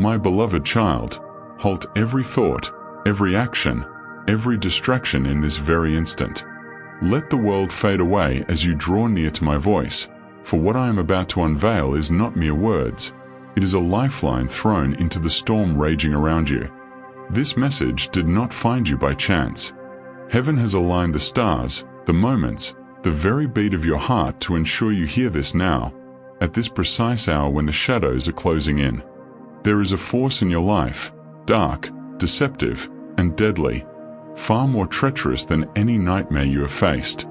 My beloved child, halt every thought, every action, every distraction in this very instant. Let the world fade away as you draw near to my voice, for what I am about to unveil is not mere words. It is a lifeline thrown into the storm raging around you. This message did not find you by chance. Heaven has aligned the stars, the moments, the very beat of your heart to ensure you hear this now, at this precise hour when the shadows are closing in. There is a force in your life, dark, deceptive, and deadly, far more treacherous than any nightmare you have faced.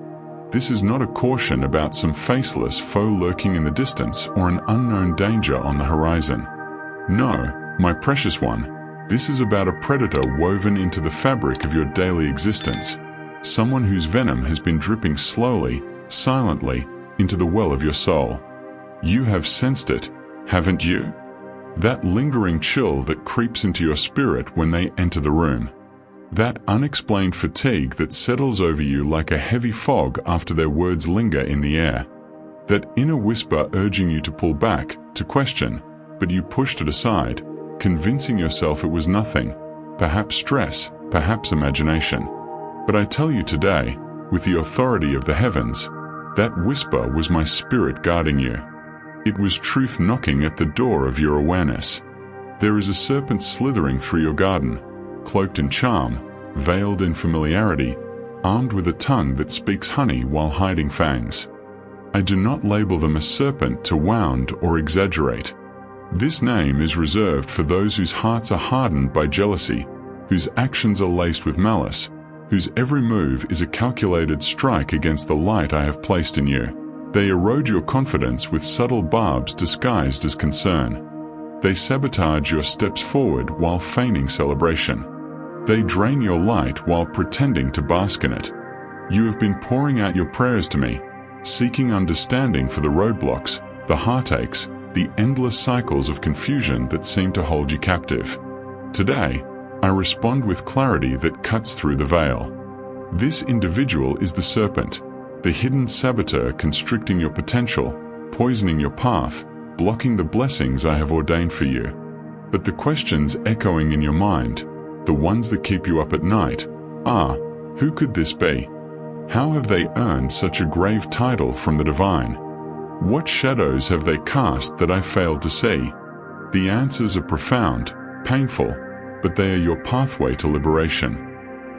This is not a caution about some faceless foe lurking in the distance or an unknown danger on the horizon. No, my precious one, this is about a predator woven into the fabric of your daily existence, someone whose venom has been dripping slowly, silently, into the well of your soul. You have sensed it, haven't you? That lingering chill that creeps into your spirit when they enter the room. That unexplained fatigue that settles over you like a heavy fog after their words linger in the air. That inner whisper urging you to pull back, to question, but you pushed it aside, convincing yourself it was nothing, perhaps stress, perhaps imagination. But I tell you today, with the authority of the heavens, that whisper was my spirit guarding you. It was truth knocking at the door of your awareness. There is a serpent slithering through your garden, cloaked in charm, veiled in familiarity, armed with a tongue that speaks honey while hiding fangs. I do not label them a serpent to wound or exaggerate. This name is reserved for those whose hearts are hardened by jealousy, whose actions are laced with malice, whose every move is a calculated strike against the light I have placed in you. They erode your confidence with subtle barbs disguised as concern. They sabotage your steps forward while feigning celebration. They drain your light while pretending to bask in it. You have been pouring out your prayers to me, seeking understanding for the roadblocks, the heartaches, the endless cycles of confusion that seem to hold you captive. Today, I respond with clarity that cuts through the veil. This individual is the serpent, the hidden saboteur constricting your potential, poisoning your path, blocking the blessings I have ordained for you. But the questions echoing in your mind, the ones that keep you up at night, are, who could this be? How have they earned such a grave title from the divine? What shadows have they cast that I failed to see? The answers are profound, painful, but they are your pathway to liberation.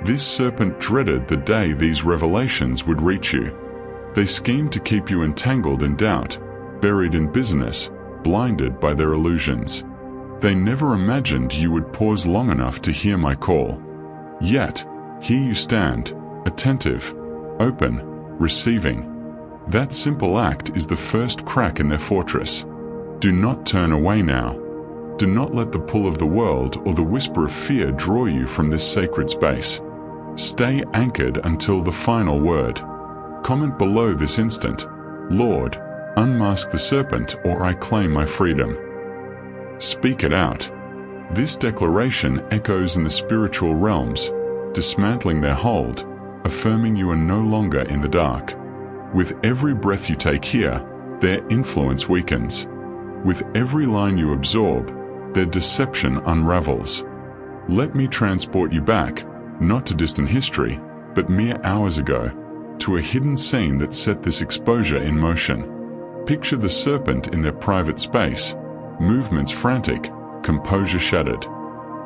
This serpent dreaded the day these revelations would reach you. They schemed to keep you entangled in doubt, buried in business, blinded by their illusions. They never imagined you would pause long enough to hear my call. Yet, here you stand, attentive, open, receiving. That simple act is the first crack in their fortress. Do not turn away now. Do not let the pull of the world or the whisper of fear draw you from this sacred space. Stay anchored until the final word. Comment below this instant, Lord, unmask the serpent or I claim my freedom. Speak it out. This declaration echoes in the spiritual realms, dismantling their hold, affirming you are no longer in the dark. With every breath you take here, their influence weakens. With every line you absorb, their deception unravels. Let me transport you back, not to distant history, but mere hours ago, to a hidden scene that set this exposure in motion. Picture the serpent in their private space, movements frantic, composure shattered.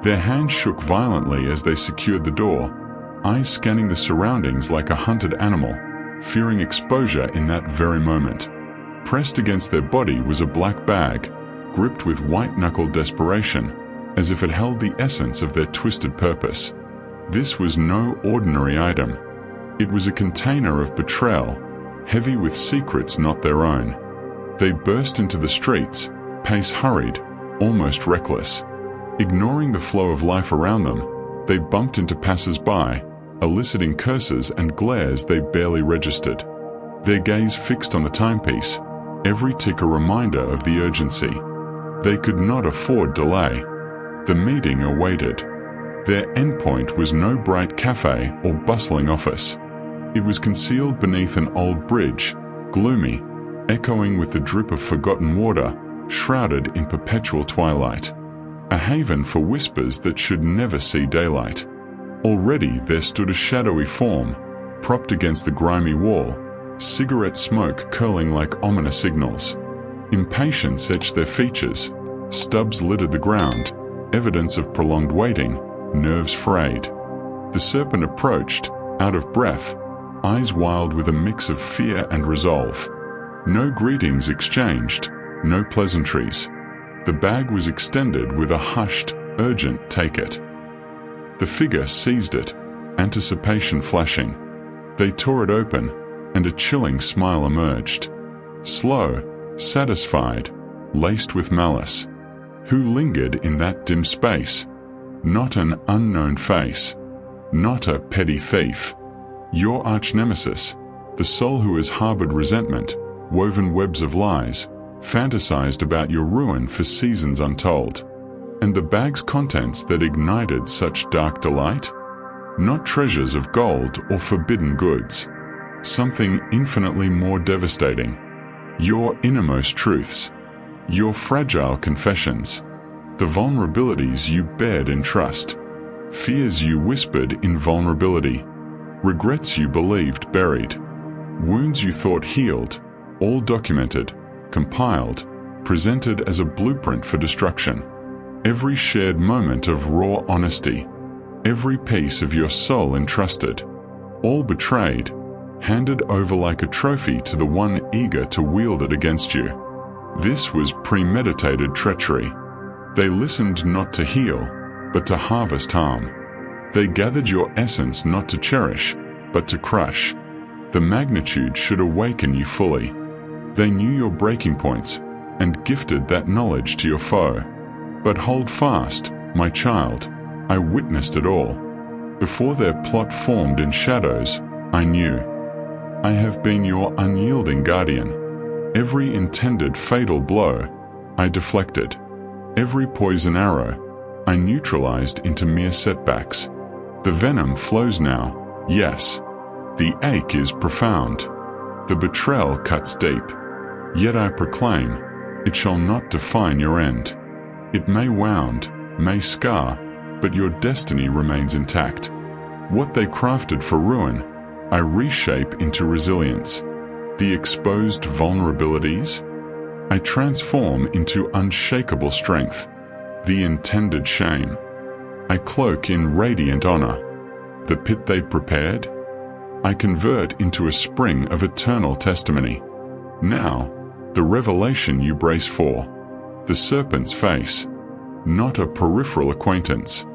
Their hands shook violently as they secured the door, eyes scanning the surroundings like a hunted animal, fearing exposure in that very moment. Pressed against their body was a black bag, gripped with white-knuckled desperation, as if it held the essence of their twisted purpose. This was no ordinary item. It was a container of betrayal, heavy with secrets not their own. They burst into the streets, pace hurried, almost reckless. Ignoring the flow of life around them, they bumped into passers-by, eliciting curses and glares they barely registered. Their gaze fixed on the timepiece, every tick a reminder of the urgency. They could not afford delay. The meeting awaited. Their endpoint was no bright cafe or bustling office. It was concealed beneath an old bridge, gloomy, echoing with the drip of forgotten water, shrouded in perpetual twilight. a haven for whispers that should never see daylight. Already there stood a shadowy form, propped against the grimy wall, cigarette smoke curling like ominous signals. Impatience etched their features, stubs littered the ground, evidence of prolonged waiting, nerves frayed. The serpent approached, out of breath, eyes wild with a mix of fear and resolve. No greetings exchanged, no pleasantries. The bag was extended with a hushed, urgent "take it." The figure seized it, anticipation flashing. They tore it open, and a chilling smile emerged. Slow, satisfied, laced with malice. Who lingered in that dim space? Not an unknown face. Not a petty thief. Your arch-nemesis, the soul who has harbored resentment, woven webs of lies, fantasized about your ruin for seasons untold. And the bag's contents that ignited such dark delight? Not treasures of gold or forbidden goods. Something infinitely more devastating. Your innermost truths. Your fragile confessions. The vulnerabilities you bared in trust. Fears you whispered in vulnerability. Regrets you believed buried. Wounds you thought healed, all documented, compiled, presented as a blueprint for destruction. Every shared moment of raw honesty. Every piece of your soul entrusted. All betrayed, handed over like a trophy to the one eager to wield it against you. This was premeditated treachery. They listened not to heal, but to harvest harm. They gathered your essence not to cherish, but to crush. The magnitude should awaken you fully. They knew your breaking points, and gifted that knowledge to your foe. But hold fast, my child, I witnessed it all. Before their plot formed in shadows, I knew. I have been your unyielding guardian. Every intended fatal blow, I deflected. Every poison arrow, I neutralized into mere setbacks. The venom flows now, yes. The ache is profound. The betrayal cuts deep. Yet I proclaim, it shall not define your end. It may wound, may scar, but your destiny remains intact. What they crafted for ruin, I reshape into resilience. The exposed vulnerabilities, I transform into unshakable strength. The intended shame, I cloak in radiant honor. The pit they prepared, I convert into a spring of eternal testimony. Now, the revelation you brace for, the serpent's face, not a peripheral acquaintance,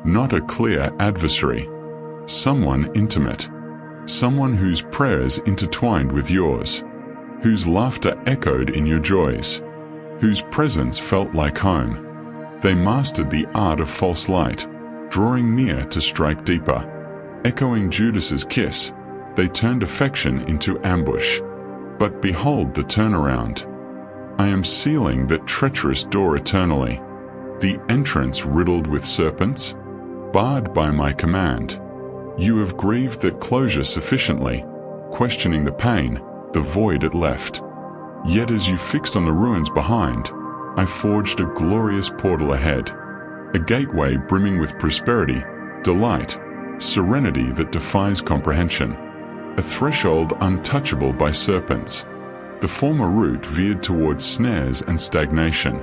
not a clear adversary, someone intimate, someone whose prayers intertwined with yours, whose laughter echoed in your joys, whose presence felt like home. They mastered the art of false light, drawing near to strike deeper. Echoing Judas's kiss, they turned affection into ambush. But behold the turnaround. I am sealing that treacherous door eternally. The entrance riddled with serpents, barred by my command. You have grieved that closure sufficiently, questioning the pain, the void it left. Yet as you fixed on the ruins behind, I forged a glorious portal ahead. A gateway brimming with prosperity, delight, serenity that defies comprehension. A threshold untouchable by serpents. The former route veered towards snares and stagnation.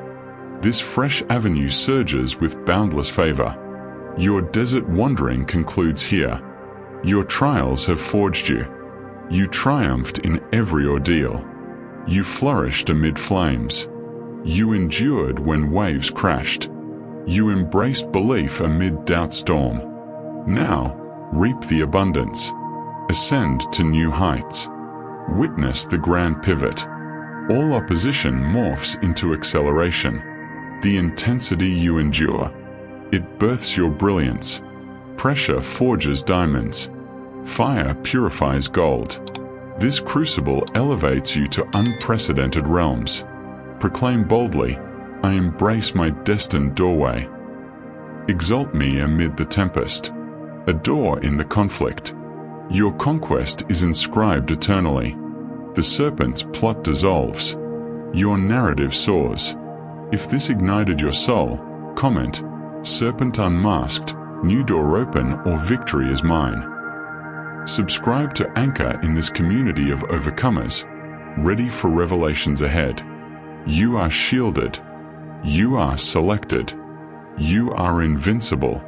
This fresh avenue surges with boundless favor. Your desert wandering concludes here. Your trials have forged you. You triumphed in every ordeal. You flourished amid flames. You endured when waves crashed. You embraced belief amid doubt's storm. Now, reap the abundance. Ascend to new heights. Witness the grand pivot. All opposition morphs into acceleration. The intensity you endure, it births your brilliance. Pressure forges diamonds. Fire purifies gold. This crucible elevates you to unprecedented realms. Proclaim boldly, I embrace my destined doorway. Exalt me amid the tempest. Adore in the conflict. Your conquest is inscribed eternally. The serpent's plot dissolves. Your narrative soars. If this ignited your soul, comment, "Serpent unmasked, new door open," or "Victory is mine." Subscribe to Anchor in this community of overcomers, ready for revelations ahead. You are shielded. You are selected. You are invincible.